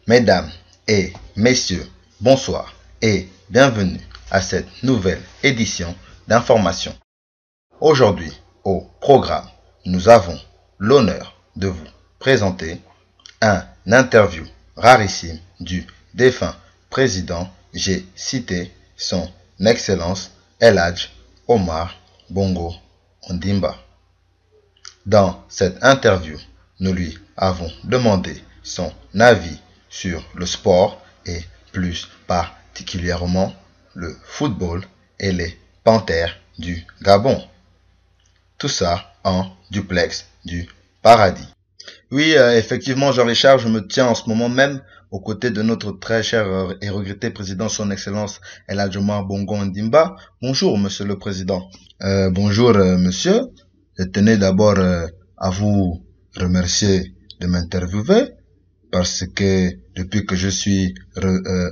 Mesdames et messieurs, bonsoir et bienvenue à cette nouvelle édition d'information. Aujourd'hui, au programme, nous avons l'honneur de vous présenter un interview rarissime du défunt président. J'ai cité son Excellence El Hadj Omar Bongo Ondimba. Dans cette interview, nous lui avons demandé son avis sur le sport et plus particulièrement le football et les Panthères du Gabon. Tout ça en duplex du paradis. Oui, effectivement, Jean-Richard, je me tiens en ce moment même aux côtés de notre très cher et regretté président, son Excellence El Hadj Omar Bongo Ondimba. Bonjour, monsieur le président. Bonjour, monsieur. Je tenais d'abord à vous remercier de m'interviewer parce que depuis que je suis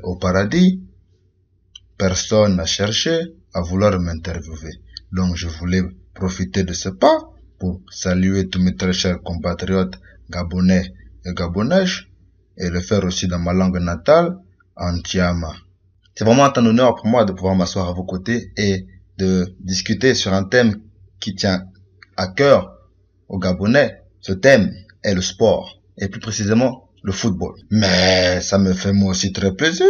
au paradis, personne n'a cherché à vouloir m'interviewer. Donc je voulais profiter de ce pas pour saluer tous mes très chers compatriotes gabonais et gabonaises et le faire aussi dans ma langue natale, en Tiama. C'est vraiment un honneur pour moi de pouvoir m'asseoir à vos côtés et de discuter sur un thème qui tient à cœur aux Gabonais. Ce thème est le sport et plus précisément le football. Mais ça me fait moi aussi très plaisir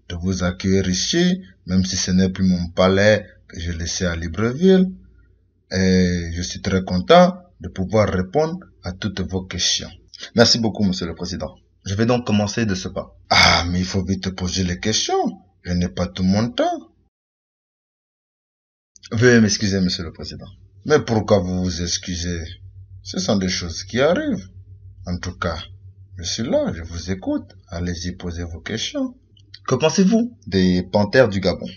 de vous accueillir ici, même si ce n'est plus mon palais que j'ai laissé à Libreville. Et je suis très content de pouvoir répondre à toutes vos questions. Merci beaucoup, monsieur le président. Je vais donc commencer de ce pas. Ah, mais il faut vite poser les questions. Je n'ai pas tout mon temps. Veuillez m'excuser, monsieur le président. Mais pourquoi vous vous excusez? Ce sont des choses qui arrivent. En tout cas, je suis là, je vous écoute. Allez-y, posez vos questions. Que pensez-vous des Panthères du Gabon?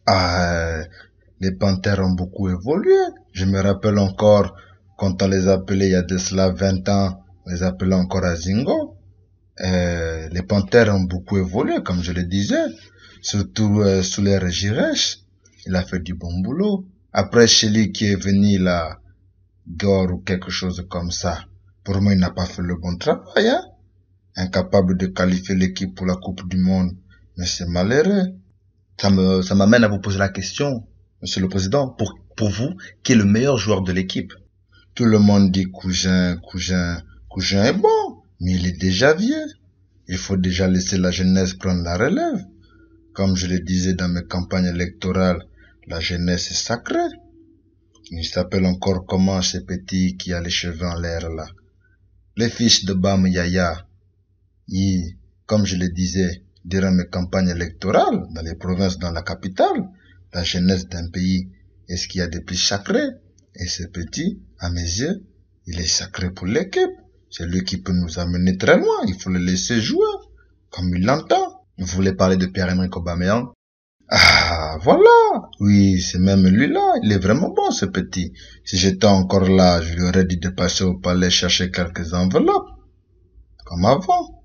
Ah, les Panthères ont beaucoup évolué. Je me rappelle encore quand on les appelait il y a de cela 20 ans, on les appelait encore Azingo. Les Panthères ont beaucoup évolué, comme je le disais. Surtout sous les Régirèche. Il a fait du bon boulot. Après, Chili qui est venu là, Gore ou quelque chose comme ça. Pour moi, il n'a pas fait le bon travail, hein. Incapable de qualifier l'équipe pour la Coupe du Monde. Mais c'est malheureux. Ça m'amène à vous poser la question, monsieur le président, pour vous, qui est le meilleur joueur de l'équipe? Tout le monde dit Cousin est bon, mais il est déjà vieux. Il faut déjà laisser la jeunesse prendre la relève. Comme je le disais dans mes campagnes électorales, la jeunesse est sacrée. Il s'appelle encore comment ce petit qui a les cheveux en l'air là? Les fils de Bam Yaya. Comme je le disais durant mes campagnes électorales, dans les provinces, dans la capitale, la jeunesse d'un pays est ce qu'il y a de plus sacré. Et ce petit, à mes yeux, il est sacré pour l'équipe. C'est lui qui peut nous amener très loin. Il faut le laisser jouer, comme il l'entend. Vous voulez parler de Pierre-Emerick Aubameyang? Ah, voilà. Oui, c'est même lui-là. Il est vraiment bon, ce petit. Si j'étais encore là, je lui aurais dit de passer au palais chercher quelques enveloppes. Comme avant.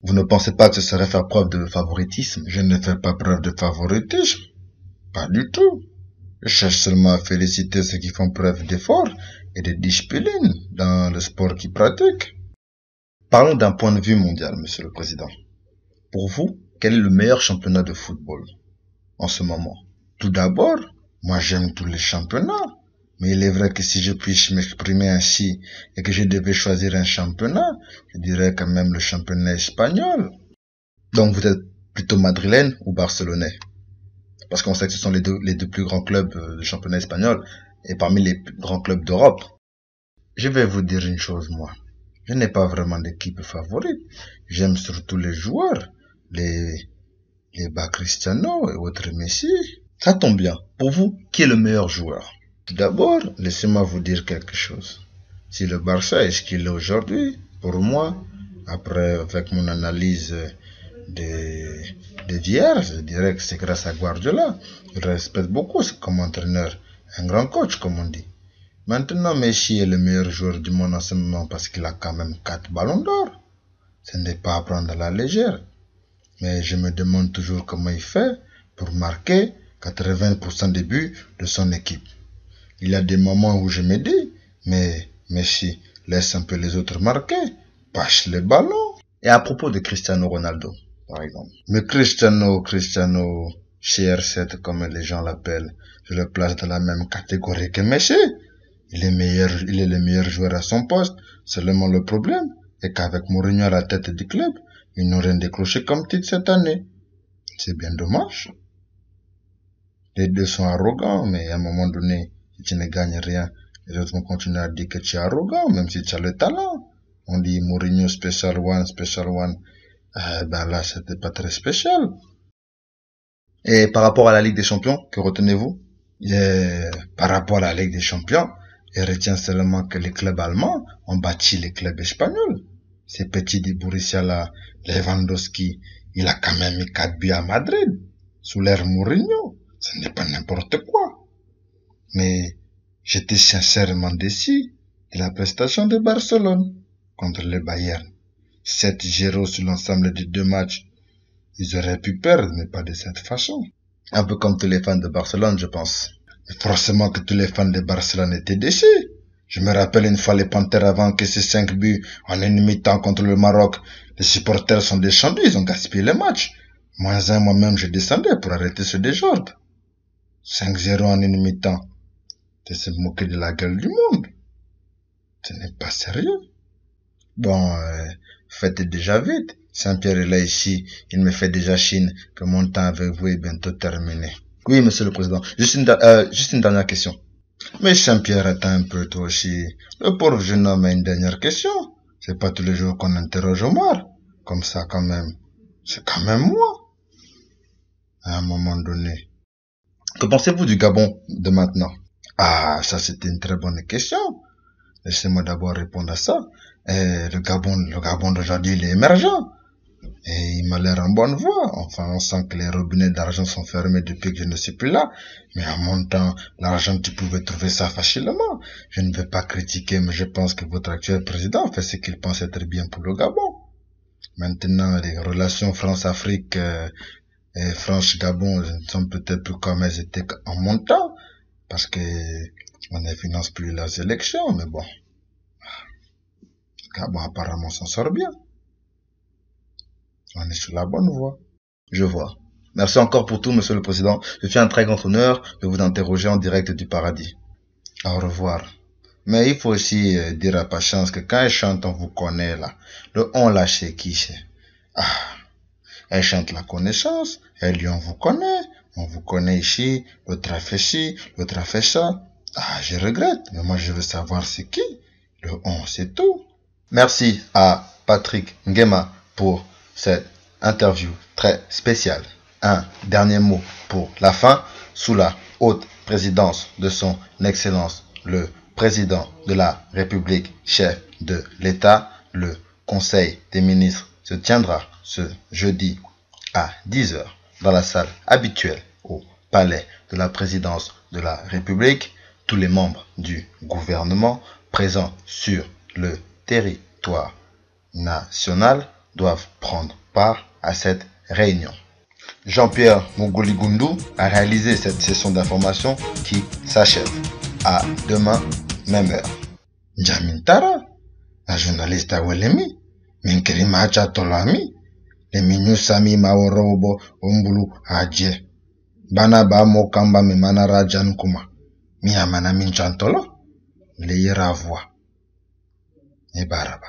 Vous ne pensez pas que ce serait faire preuve de favoritisme? Je ne fais pas preuve de favoritisme. Pas du tout. Je cherche seulement à féliciter ceux qui font preuve d'effort et de discipline dans le sport qu'ils pratiquent. Parlons d'un point de vue mondial, monsieur le président. Pour vous, quel est le meilleur championnat de football en ce moment? Tout d'abord, moi j'aime tous les championnats. Mais il est vrai que si je puis m'exprimer ainsi et que je devais choisir un championnat, je dirais quand même le championnat espagnol. Donc vous êtes plutôt madrilène ou barcelonais? Parce qu'on sait que ce sont les deux plus grands clubs du championnat espagnol et parmi les plus grands clubs d'Europe. Je vais vous dire une chose, moi. Je n'ai pas vraiment d'équipe favorite. J'aime surtout les joueurs, les Cristiano et autres Messi. Ça tombe bien. Pour vous, qui est le meilleur joueur? Tout d'abord, laissez-moi vous dire quelque chose. Si le Barça est ce qu'il est aujourd'hui, pour moi, après, avec mon analyse d'hier, je dirais que c'est grâce à Guardiola. Je respecte beaucoup comme entraîneur, un grand coach, comme on dit. Maintenant, Messi est le meilleur joueur du monde en ce moment parce qu'il a quand même 4 ballons d'or. Ce n'est pas à prendre à la légère. Mais je me demande toujours comment il fait pour marquer 80% des buts de son équipe. Il y a des moments où je me dis, mais Messi, laisse un peu les autres marquer, passe les ballons. Et à propos de Cristiano Ronaldo, par exemple. Mais Cristiano, CR7, comme les gens l'appellent, je le place dans la même catégorie que Messi. Il est le meilleur joueur à son poste. Seulement le problème est qu'avec Mourinho à la tête du club, ils n'ont rien décroché comme titre cette année. C'est bien dommage. Les deux sont arrogants, mais à un moment donné, si tu ne gagnes rien, les autres vont continuer à dire que tu es arrogant, même si tu as le talent. On dit Mourinho special one. Ben là, c'était pas très spécial. Et par rapport à la Ligue des Champions, que retenez-vous? Par rapport à la Ligue des Champions, je retiens seulement que les clubs allemands ont battu les clubs espagnols. Ces petits du Borussia là, Lewandowski, il a quand même mis 4 buts à Madrid, sous l'ère Mourinho. Ce n'est pas n'importe quoi. Mais j'étais sincèrement déçu de la prestation de Barcelone contre le Bayern. 7-0 sur l'ensemble des 2 matchs. Ils auraient pu perdre, mais pas de cette façon. Un peu comme tous les fans de Barcelone, je pense. Mais forcément que tous les fans de Barcelone étaient déçus. Je me rappelle une fois les Panthères avant que ces 5 buts en une mi-temps contre le Maroc. Les supporters sont descendus, ils ont gaspillé le match. -1, moi-même, je descendais pour arrêter ce désordre. 5-0 en une mi-temps. C'est se moquer de la gueule du monde. Ce n'est pas sérieux. Bon, faites déjà vite. Saint-Pierre est là ici. Il me fait déjà chine que mon temps avec vous est bientôt terminé. Oui, monsieur le président. Juste une dernière question. Mais Saint-Pierre, attends un peu toi aussi. Le pauvre jeune homme a une dernière question. C'est pas tous les jours qu'on interroge Omar. Comme ça quand même. C'est quand même moi. À un moment donné. Que pensez-vous du Gabon de maintenant? Ah, ça c'était une très bonne question. Laissez-moi d'abord répondre à ça. Le Gabon d'aujourd'hui, il est émergent. Et il m'a l'air en bonne voie. Enfin, on sent que les robinets d'argent sont fermés depuis que je ne suis plus là. Mais en mon temps, l'argent, tu pouvais trouver ça facilement. Je ne vais pas critiquer, mais je pense que votre actuel président fait ce qu'il pense être bien pour le Gabon. Maintenant, les relations France-Afrique et France-Gabon ne sont peut-être plus comme elles étaient en mon temps. Parce que on ne finance plus les élections, mais bon. Le Gabon apparemment s'en sort bien. On est sur la bonne voie. Je vois. Merci encore pour tout, monsieur le président. Je suis un très grand honneur de vous interroger en direct du paradis. Au revoir. Mais il faut aussi dire à Patience que quand elle chante, on vous connaît là. Le on là, c'est qui c'est? Ah, elle chante la connaissance. Elle dit on vous connaît ici, l'autre a fait ci, l'autre a fait ça. Ah, je regrette, mais moi je veux savoir c'est qui. Le on, c'est tout. Merci à Patrick Nguema pour cette interview très spéciale. Un dernier mot pour la fin. Sous la haute présidence de son Excellence, le président de la République, chef de l'État, le Conseil des ministres se tiendra ce jeudi à 10 h dans la salle habituelle au palais de la présidence de la République. Tous les membres du gouvernement présents sur le territoire national doivent prendre part à cette réunion. Jean-Pierre Mugoli-Gundu a réalisé cette session d'information qui s'achève. À demain, même heure. Jamintara, la journaliste à Welemi, Minkeri Macha Tolami, les Minyusami Maorobo Umbulu Adje, Banaba Mokamba Mimanara Jankuma, Miamana Minchantolo, les Yeravoi, et Baraba.